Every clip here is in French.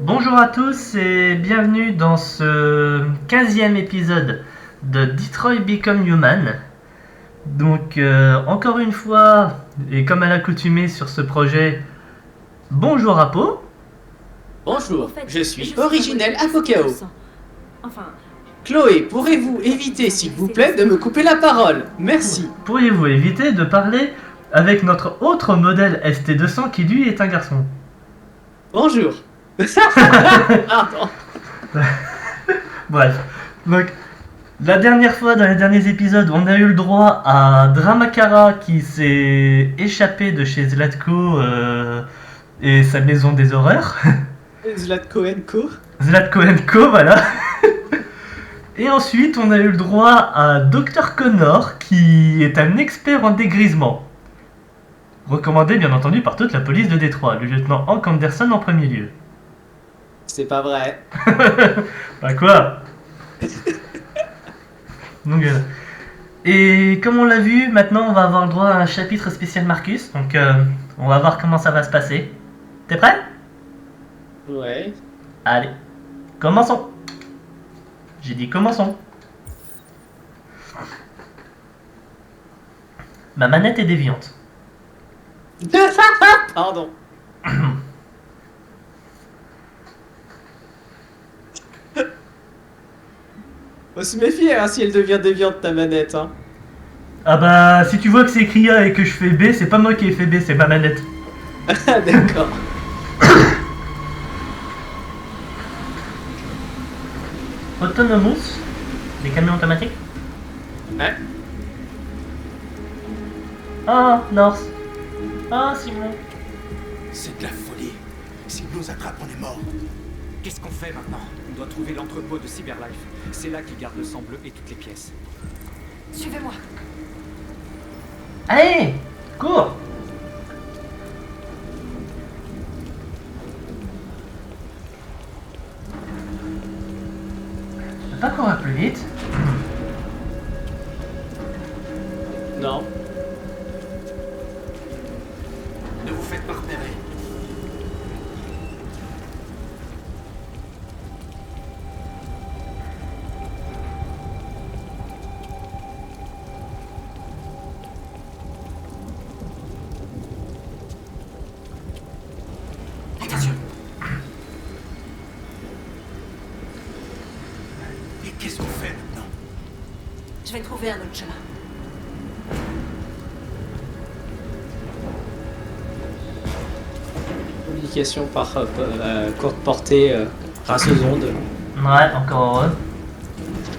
Bonjour à tous et bienvenue dans ce 15e épisode de Detroit Become Human. Donc encore une fois, et comme à l'accoutumée sur ce projet, bonjour Apo. Bonjour, je suis Originel Apocao. Chloé, pourrez-vous éviter s'il vous plaît de me couper la parole? Merci. Pourriez-vous éviter de parler avec notre autre modèle ST200 qui lui est un garçon? Bonjour. Pardon. Bref, donc la dernière fois, dans les derniers épisodes, on a eu le droit à Dramakara qui s'est échappé de chez Zlatko et sa maison des horreurs. Zlatko & Co. Zlatko & Co, voilà. Et ensuite, on a eu le droit à Dr Connor qui est un expert en dégrisement. Recommandé bien entendu par toute la police de Détroit, le lieutenant Hank Anderson en premier lieu. C'est pas vrai. Bah quoi? Donc, et comme on l'a vu, maintenant on va avoir le droit à un chapitre spécial Marcus. Donc on va voir comment ça va se passer. T'es prêt? Ouais. Allez, commençons. J'ai dit commençons. Ma manette est déviante. Pardon. Faut se méfier hein, si elle devient déviante ta manette. Hein. Ah bah si tu vois que c'est écrit A et que je fais B, c'est pas moi qui ai fait B, c'est ma manette. Ah d'accord. Autonomous, des camions automatiques. Ouais. Ah, North. Ah, Simon. C'est de la folie. S'ils nous attrapent, on est mort. Qu'est-ce qu'on fait maintenant? On doit trouver l'entrepôt de Cyberlife. C'est là qu'ils gardent le sang bleu et toutes les pièces. Suivez-moi. Allez, cours. Je peux pas courir plus vite. Non. Ne vous faites pas repérer. Attention. Et qu'est-ce qu'on fait maintenant? Je vais trouver un autre chemin. Communication par courte portée grâce aux ondes. Ouais, encore heureux.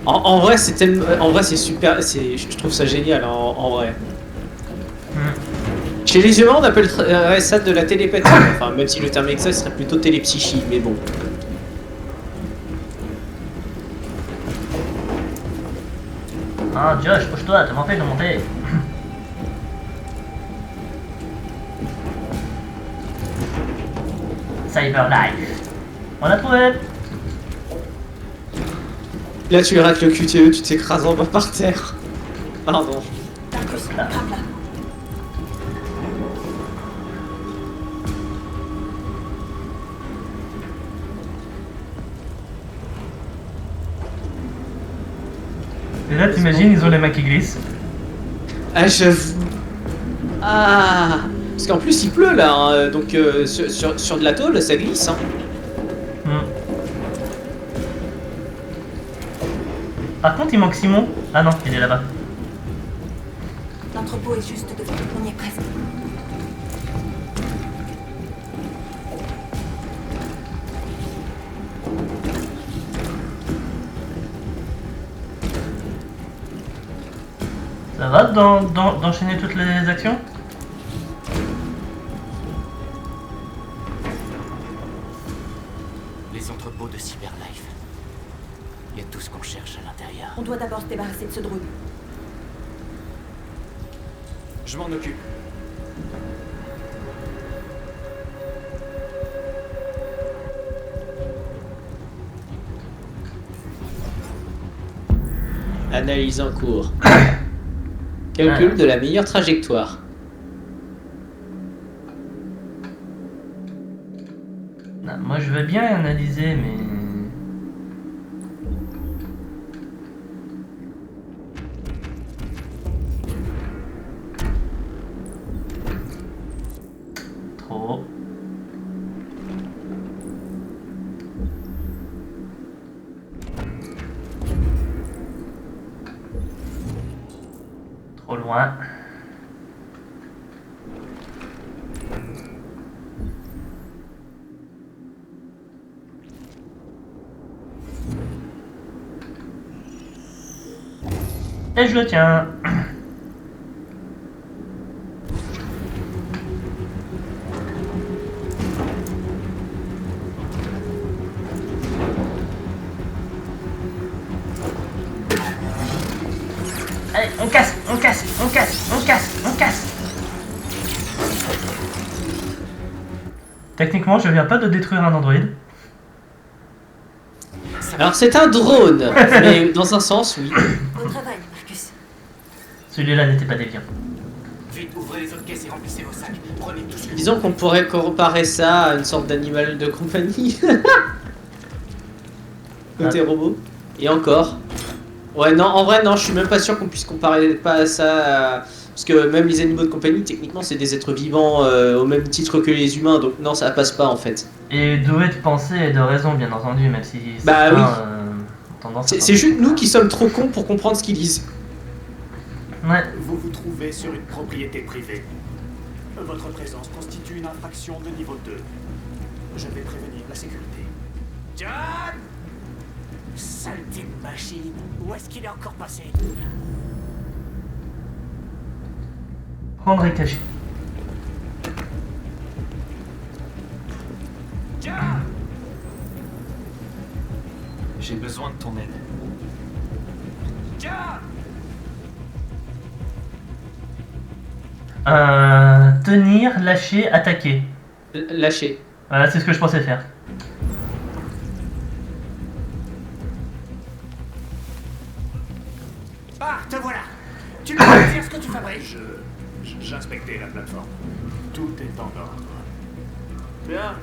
En vrai, c'est tellement, en vrai, c'est super. Je trouve ça génial en vrai. Chez les humains, on appellerait ça de la télépathie. Enfin, même si le terme exact serait plutôt télépsychie, mais bon. Ah, Josh, pousse-toi, t'as m'empêche de monter. Cyberlife. On l'a trouvé. Là, tu rates le QTE, tu t'écrases en bas par terre. Pardon. Marcus, grimpe là. Et là, t'imagines, ils ont les mains qui glissent. Ah, j'avoue. Ah. Parce qu'en plus, il pleut là, hein, donc sur de la tôle, ça glisse. Hein. Par contre, il manque Simon. Ah non, il est là-bas. L'entrepôt est juste devant. On y est presque. Ça va d'enchaîner toutes les actions? Les entrepôts de Cyberlife. Il y a tout ce qu'on cherche à l'intérieur. On doit d'abord se débarrasser de ce drone. Je m'en occupe. Analyse en cours. Calcul de la meilleure trajectoire. Non, moi je veux bien analyser, mais... Trop. Trop loin. Et je le tiens. Allez, on casse, on casse, on casse, on casse, on casse. Techniquement, je viens pas de détruire un androïde. Alors c'est un drone, mais dans un sens, oui. Bon travail, Marcus. Celui-là n'était pas déviant. Vite, ouvrez les autres caisses et remplissez vos sacs. Prenez tout ce que Disons qu'on pourrait comparer ça à une sorte d'animal de compagnie. Côté robot. Et encore. Ouais, non, en vrai, non, je suis même pas sûr qu'on puisse comparer pas ça à... Parce que même les animaux de compagnie, techniquement, c'est des êtres vivants au même titre que les humains, donc non, ça passe pas en fait. Et doué de pensée et de raison, bien entendu, même si Bah certains, oui. ont tendance à C'est juste nous qui sommes trop cons pour comprendre ce qu'ils disent. Ouais. Vous vous trouvez sur une propriété privée. Votre présence constitue une infraction de niveau 2. Je vais prévenir la sécurité. John! Saleté de machine. Où est-ce qu'il est encore passé? Prendre et cacher. John! J'ai besoin de ton aide. John! Tenir, lâcher, attaquer. Lâcher. Voilà, c'est ce que je pensais faire. Ah, te voilà! Tu peux me dire ce que tu fabriques? J'inspectais la plateforme. Tout est en ordre. Bien,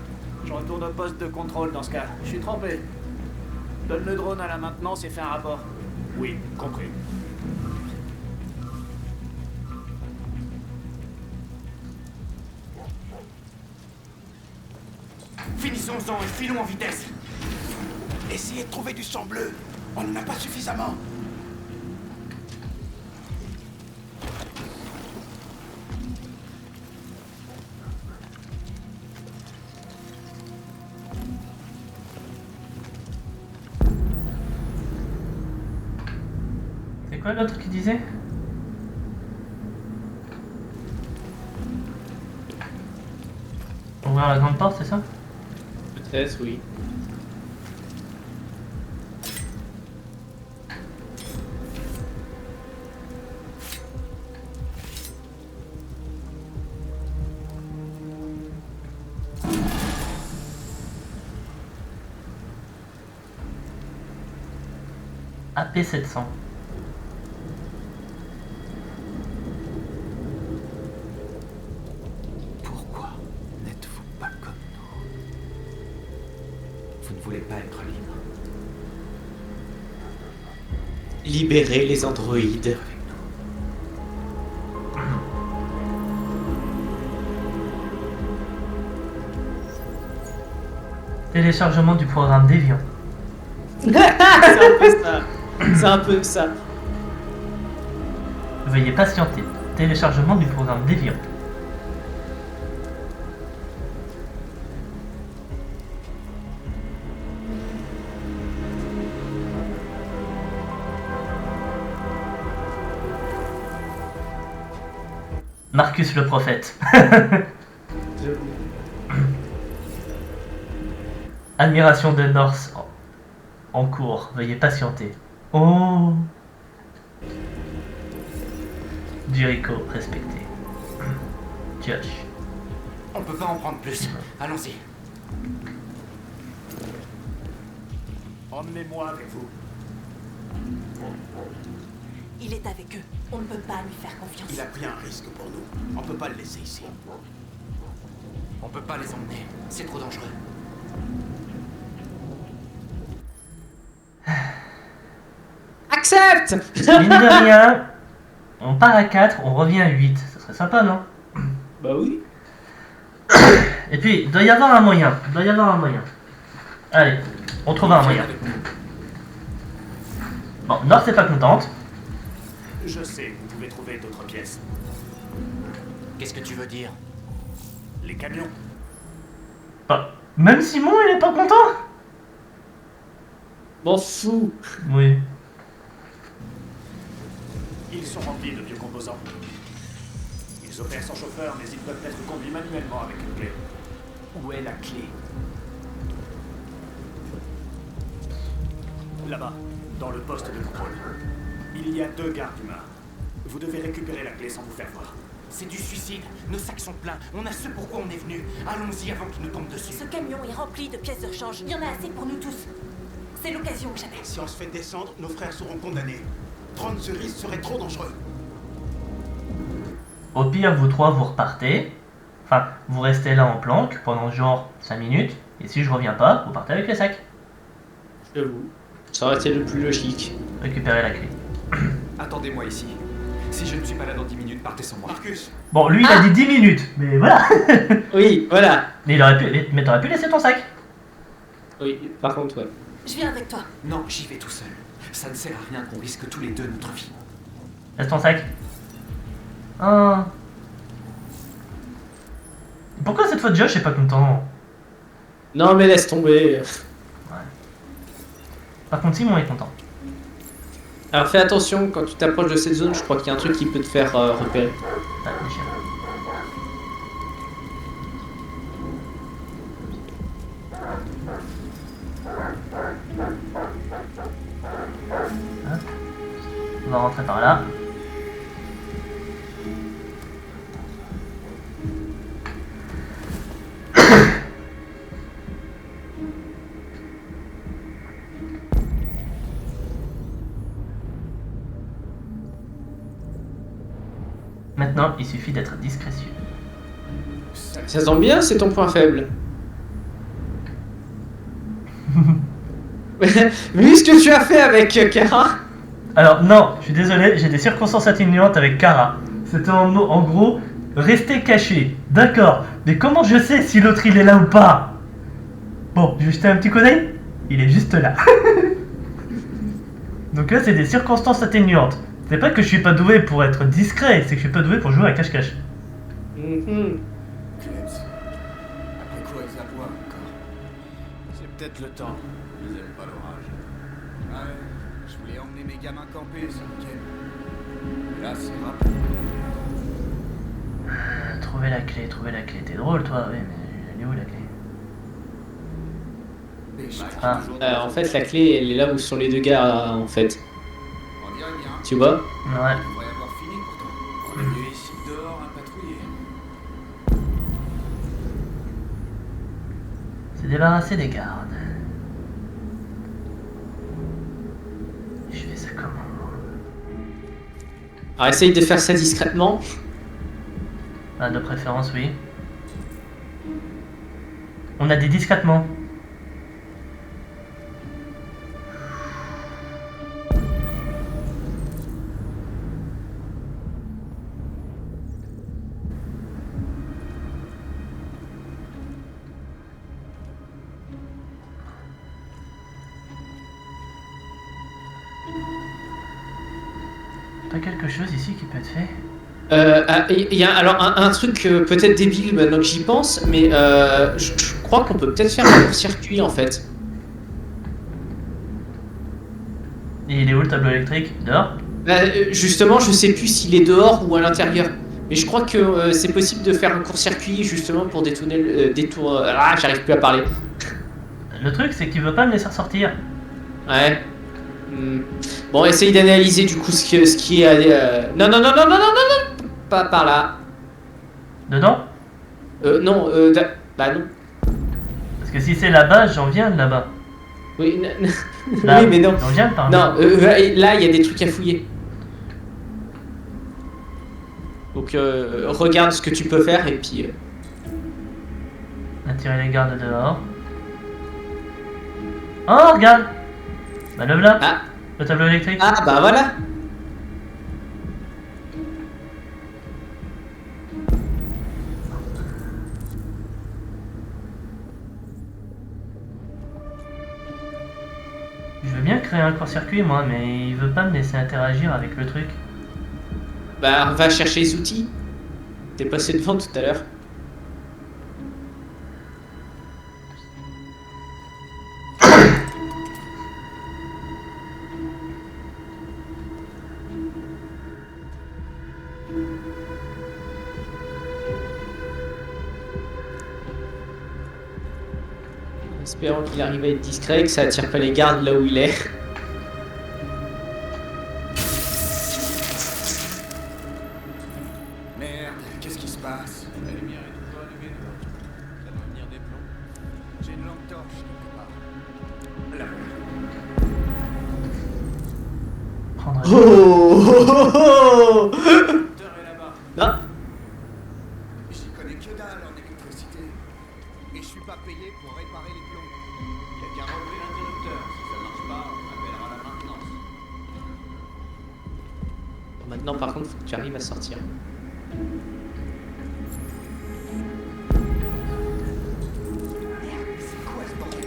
je retourne au poste de contrôle dans ce cas. Je suis trempé. Donne le drone à la maintenance et fais un rapport. Oui, compris. Finissons-en et filons en vitesse. Essayez de trouver du sang bleu. On n'en a pas suffisamment. C'est quoi l'autre qui disait? Ouvrir la grande porte, c'est ça? Peut-être, oui. AP700. Pourquoi n'êtes-vous pas comme nous? Vous ne voulez pas être libre. Libérer les androïdes. Téléchargement du programme Deviant. C'est un peu ça. C'est un peu ça. Veuillez patienter. Téléchargement du programme Deviant. Marcus le prophète. Admiration de Norse en cours. Veuillez patienter. Oh. Jericho respecté. Josh. On peut pas en prendre plus. Allons-y. Emmenez-moi avec vous. Il est avec eux. On ne peut pas lui faire confiance. Il a pris un risque pour nous. On peut pas le laisser ici. On peut pas les emmener. C'est trop dangereux. Accepte. Mine de rien, on part à 4, on revient à 8. Ça serait sympa, non? Bah oui. Et puis, il doit y avoir un moyen. Il doit y avoir un moyen. Allez, on trouve un moyen. Bon, Nord, c'est pas contente. Je sais, vous pouvez trouver d'autres pièces. Qu'est-ce que tu veux dire? Les camions. Bah, même Simon, il est pas content. M'en fous. Oui. Ils sont remplis de vieux composants. Ils opèrent sans chauffeur, mais ils peuvent être conduits manuellement avec une clé. Où est la clé? Là-bas, dans le poste de contrôle. Il y a 2 gardes humains. Vous devez récupérer la clé sans vous faire voir. C'est du suicide. Nos sacs sont pleins. On a ce pourquoi on est venu. Allons-y avant qu'ils nous tombent dessus. Ce camion est rempli de pièces de rechange. Il y en a assez pour nous tous. C'est l'occasion que j'appelle. Si on se fait descendre, nos frères seront condamnés. Prendre ce risque serait trop dangereux. Au pire, vous trois, vous repartez. Enfin, vous restez là en planque pendant genre 5 minutes. Et si je reviens pas, vous partez avec les sacs. J'avoue. Ça aurait été le plus logique. Récupérez la clé. Attendez-moi ici. Si je ne suis pas là dans 10 minutes, partez sans moi. Marcus, Bon, lui, il a dit 10 minutes. Mais voilà. Oui, voilà. Mais t'aurais pu laisser ton sac. Oui, par contre, ouais. Je viens avec toi. Non, j'y vais tout seul. Ça ne sert à rien qu'on risque tous les deux notre vie. Laisse ton sac. Ah. Pourquoi cette fois Josh est pas content? Non, mais laisse tomber. Par contre, Simon est content. Alors fais attention, quand tu t'approches de cette zone, je crois qu'il y a un truc qui peut te faire repérer. Ah, les chiens. Hop. On va rentrer par là. Maintenant, il suffit d'être discrétieux. Ça tombe bien, c'est ton point faible. Vu ce que tu as fait avec Kara. Alors non, je suis désolé, j'ai des circonstances atténuantes avec Kara. C'était en gros, rester caché. D'accord, mais comment je sais si l'autre il est là ou pas? Bon, je vais jeter un petit coup d'œil. Il est juste là. Donc là, c'est des circonstances atténuantes. C'est pas que je suis pas doué pour être discret, c'est que je suis pas doué pour jouer à cache-cache. Mhm. Clems. Après quoi ils aboient encore? C'est peut-être le temps. Ils aiment pas l'orage. Ouais, je voulais emmener mes gamins camper ce week-end. Là, c'est rapide. Trouver la clé, trouver la clé. T'es drôle toi, oui, mais elle est où la clé? Ah. En fait, la clé, elle est là où sont les 2 gars, en fait. On dirait bien. Tu vois? Ouais. On devrait avoir fini pourtant. On est venu ici dehors à patrouiller. Se débarrasser des gardes. Je fais ça comment? Alors essaye de faire ça discrètement. Ah, de préférence, oui. On a dit discrètement. Pas quelque chose ici qui peut être fait? Il y a alors un truc peut-être débile maintenant que j'y pense, mais je crois qu'on peut peut-être faire un circuit en fait. Et il est où le tableau électrique? Dehors? Justement, je sais plus s'il est dehors ou à l'intérieur. Mais je crois que c'est possible de faire un court-circuit justement pour détourner le détour. Ah, j'arrive plus à parler. Le truc, c'est qu'il veut pas me laisser ressortir. Ouais. Bon, essaye d'analyser du coup ce qui est. Non, non, non, non, non, non, non, non, pas par là. Dedans? Non, bah non. Parce que si c'est là-bas, j'en viens de là-bas. Oui, Là, oui, mais non. j'en viens de par là. Non, là, il y a des trucs à fouiller. Donc, regarde ce que tu peux faire et puis. Attirer les gardes dehors. Oh, regarde! Bah le voilà. Ah, Le tableau électrique. Ah bah voilà. Je veux bien créer un court-circuit moi, mais il veut pas me laisser interagir avec le truc. Bah va chercher les outils. T'es passé devant tout à l'heure. Espérons qu'il arrive à être discret, que ça attire pas les gardes là où il est. Merde, qu'est-ce qui se passe? La lumière est toujours allumée dehors. Ça doit venir des plombs. J'ai une lampe torche quelque part. Là. Prendre Oh, oh, oh, oh. L'interrupteur est là-bas. Ah, J'y connais que dalle en électricité. Et je suis pas payé pour réparer les plombs. Il y a qu'à relever l'interrupteur. Si ça marche pas, on appellera la maintenance. maintenant par contre faut que tu arrives à sortir. C'est quoi ce bordel?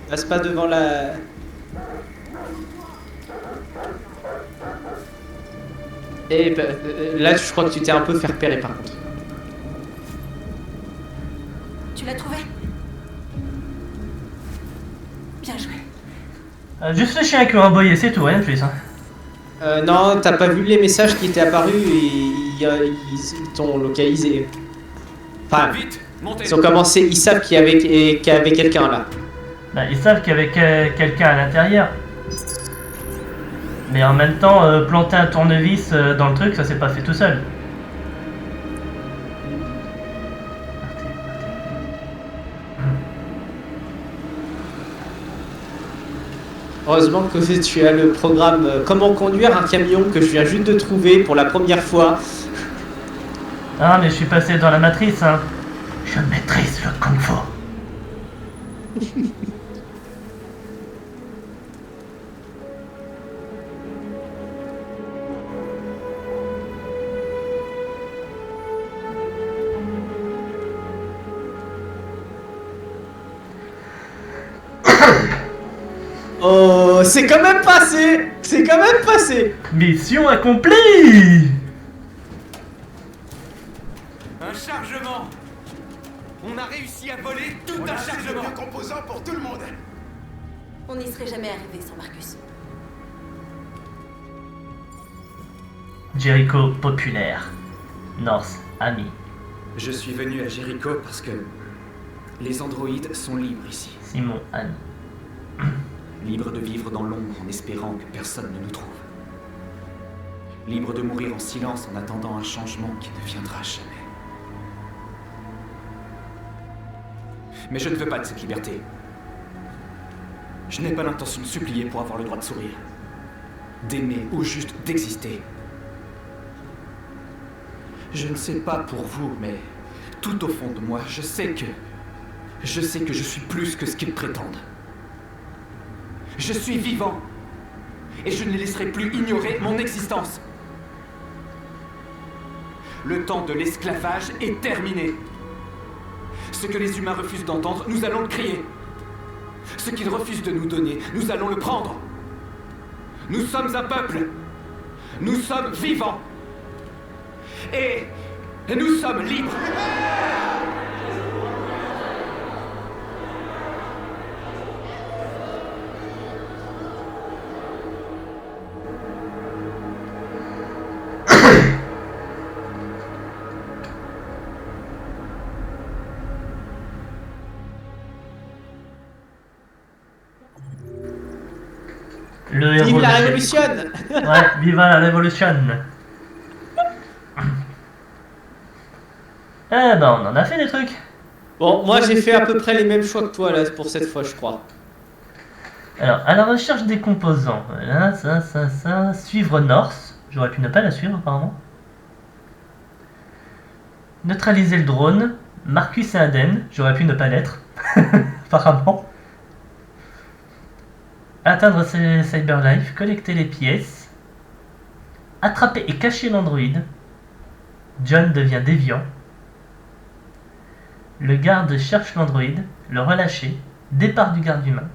Passe pas devant la... Et bah, là je crois que tu t'es un peu fait repérer par contre. Tu l'as trouvé? Bien joué. Juste le chien qui a envoyé, c'est tout, rien de plus. Hein. Non, t'as pas vu les messages qui étaient apparus et ils t'ont localisé. Enfin, Vite, montez. ils ont commencé, ils savent qu'il y avait quelqu'un là. Bah, ils savent qu'il y avait quelqu'un à l'intérieur. Mais en même temps, planter un tournevis dans le truc, ça s'est pas fait tout seul. Heureusement que tu as le programme Comment conduire un camion que je viens juste de trouver pour la première fois. Ah, mais je suis passé dans la matrice, hein. Je maîtrise le kung fu. Oh, c'est quand même passé. C'est quand même passé. Mission accomplie. Un chargement. On a réussi à voler tout On un a assez de chargement. biocomposants pour tout le monde. On n'y serait jamais arrivé sans Marcus. Jericho populaire. North, ami. Je suis venu à Jericho parce que les androïdes sont libres ici. Simon, ami. Libres de vivre dans l'ombre en espérant que personne ne nous trouve. Libres de mourir en silence en attendant un changement qui ne viendra jamais. Mais je ne veux pas de cette liberté. Je n'ai pas l'intention de supplier pour avoir le droit de sourire, d'aimer ou juste d'exister. Je ne sais pas pour vous, mais tout au fond de moi, je sais que je suis plus que ce qu'ils prétendent. Je suis vivant, et je ne les laisserai plus ignorer mon existence. Le temps de l'esclavage est terminé. Ce que les humains refusent d'entendre, nous allons le crier. Ce qu'ils refusent de nous donner, nous allons le prendre. Nous sommes un peuple. Nous sommes vivants. Et nous sommes libres. Le héros Vive la de révolution. Jericho. Ouais, viva la révolution. Eh ben, on en a fait des trucs. Bon, moi j'ai fait à peu près les mêmes choix que toi là pour cette fois, je crois. Alors, à la recherche des composants. Voilà, ça. Suivre North. J'aurais pu ne pas la suivre, apparemment. Neutraliser le drone. Marcus est indemne, j'aurais pu ne pas l'être, apparemment. Atteindre Cyberlife, collecter les pièces, attraper et cacher l'androïde. John devient déviant. Le garde cherche l'androïde, le relâcher, départ du garde humain.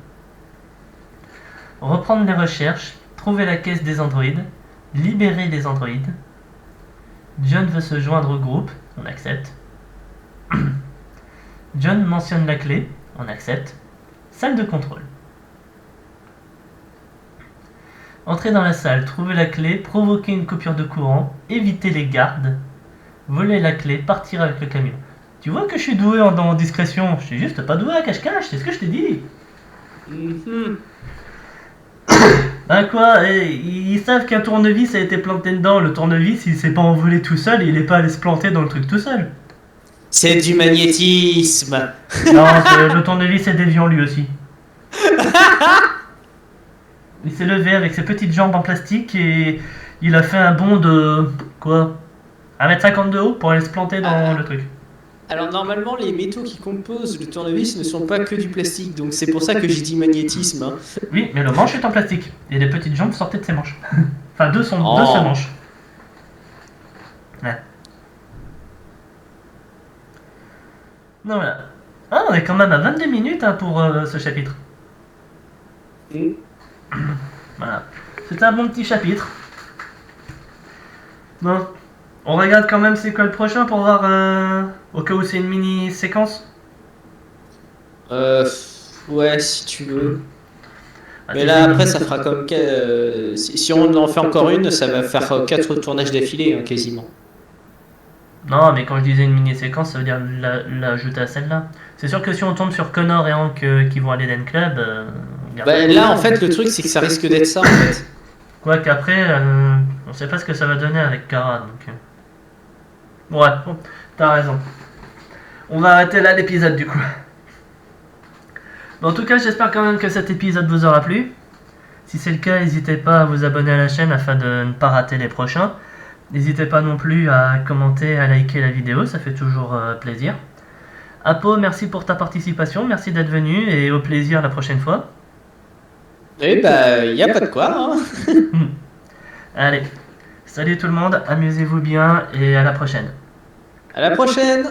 Reprendre les recherches, trouver la caisse des androïdes, libérer les androïdes. John veut se joindre au groupe, on accepte. John mentionne la clé, on accepte. Salle de contrôle. Entrer dans la salle, trouver la clé, provoquer une coupure de courant, éviter les gardes, voler la clé, partir avec le camion. Tu vois que je suis doué en discrétion, je suis juste pas doué à cache-cache, c'est ce que je t'ai dit. Ben quoi, ils savent qu'un tournevis a été planté dedans, le tournevis il s'est pas envolé tout seul, il est pas allé se planter dans le truc tout seul. C'est du magnétisme. Non, le tournevis est déviant lui aussi. Il s'est levé avec ses petites jambes en plastique et il a fait un bond de... quoi 1m50 de haut pour aller se planter dans le truc. Alors normalement, les métaux qui composent le tournevis ne sont pas que du plastique, donc c'est pour ça que j'ai dit magnétisme. Hein. Oui, mais le manche est en plastique et les petites jambes sortaient de ses manches. Enfin, de ses manches. Ouais. Non, voilà. Ah, on est quand même à 22 minutes hein, pour ce chapitre. Voilà. C'était un bon petit chapitre. Bon. On regarde quand même c'est quoi le prochain pour voir au cas où c'est une mini séquence. Ouais, si tu veux. Ah, Mais là après ça fera comme si on en fait encore une, ça va faire 4 tournages d'affilée hein, quasiment. Non, mais quand je disais une mini séquence, ça veut dire l'ajouter à celle-là. C'est sûr que si on tombe sur Connor et Hank qui vont à l'Eden Club, là en fait le truc c'est que ça risque d'être ça en fait. Quoi qu'après, on sait pas ce que ça va donner avec Kara donc. Ouais, bon, t'as raison. On va arrêter là l'épisode du coup. Bon, en tout cas, j'espère quand même que cet épisode vous aura plu. Si c'est le cas, n'hésitez pas à vous abonner à la chaîne afin de ne pas rater les prochains. N'hésitez pas non plus à commenter, à liker la vidéo, ça fait toujours plaisir. Apo, merci pour ta participation, merci d'être venu et au plaisir la prochaine fois. Eh bah, y a pas de quoi. Hein. Allez, salut tout le monde, amusez-vous bien et à la prochaine. À la prochaine.